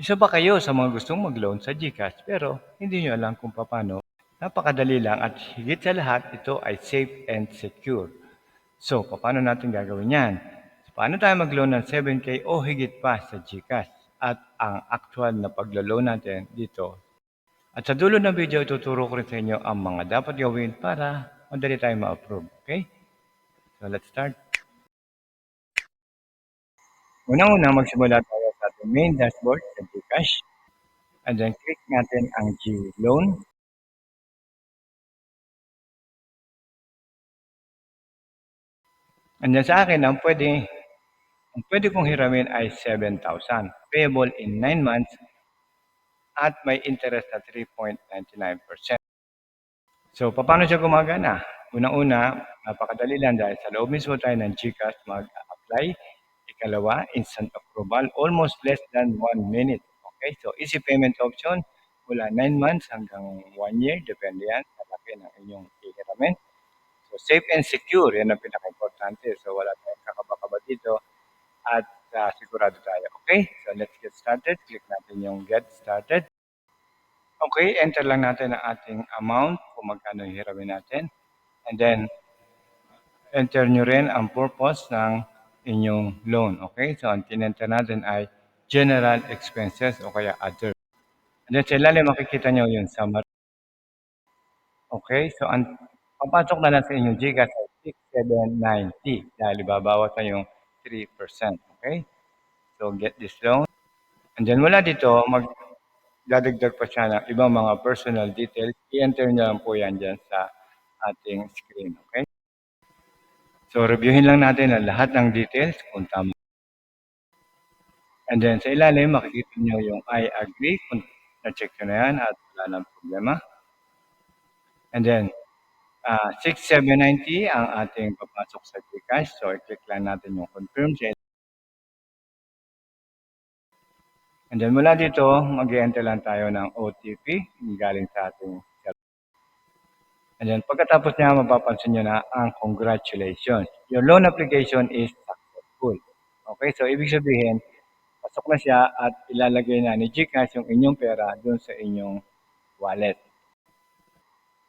Isa ba kayo sa mga gustong mag-loan sa GCash pero hindi nyo alam kung paano? Napakadali lang at higit sa lahat ito ay safe and secure. So, paano natin gagawin yan? Paano tayo mag-loan ng 7K o higit pa sa GCash? At ang actual na paglo-loan natin dito. At sa dulo ng video, ituturo ko rin sa inyo ang mga dapat gawin para madali tayo ma-approve. Okay? So, let's start. Unang-una, magsimula tayo sa ating main dashboard sa GCash. And then, click natin ang G-Loan. And then sa akin, ang pwede kong hiramin ay 7,000. Payable in 9 months at may interest na 3.99%. So, paano siya gumagana? Unang-una, napakadali lang dahil sa loob mismo tayo ng GCash mag-apply. Ikalawa, instant approval, almost less than 1 minute. Okay, so easy payment option mula 9 months hanggang 1 year, depende yan sa laki ng inyong hihiramin. So, safe and secure, yan ang pinaka-importante. So, wala tayong kakaba-kaba dito at sigurado tayo. Okay, so let's get started. Click natin yung get started. Okay, enter lang natin ang ating amount kung magkano hihiramin natin. And then, enter nyo rin ang purpose ng inyong loan. Okay, so ang tinenter natin ay general expenses o kaya other. And then sa ilalim makikita nyo yung summary. Okay, so papasok na lang sa inyong GCash ay 6,790 dahil ibabawas na yung 3%. Okay, so get this loan. And then mula dito, dadagdag pa siya ng ibang mga personal details. I-enter niyo lang po yan dyan sa ating screen. Okay? So, reviewin lang natin ang lahat ng details kung tama. And then sa ilalim, makikita niyo yung I agree. Kung na-check nyo na yan at wala nang problema. And then, 6,790 ang ating papasok sa GCash. So, i-click lang natin yung confirm. And then mula dito, mag-enter lang tayo ng OTP galing sa ating And then pagkatapos niya, mapapansin nyo na ang congratulations. Your loan application is successful. Okay, so ibig sabihin, pasok na siya at ilalagay na ni GCash yung inyong pera dun sa inyong wallet.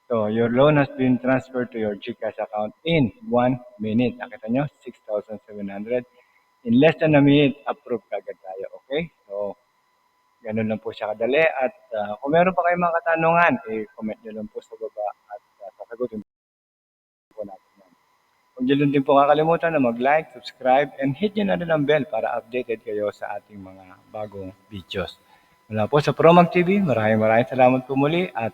So, your loan has been transferred to your GCash account in 1 minute. Nakita nyo, 6,700. In less than a minute, approve kagad tayo. Okay? So, ganun lang po siya kadali. At kung meron pa kayong mga katanungan, comment nyo lang po sa baba at sasagutin po natin yan. Kung nyo din po kakalimutan na mag-like, subscribe, and hit nyo na rin ang bell para updated kayo sa ating mga bagong videos. Mula po sa Promag TV, maraming salamat po muli at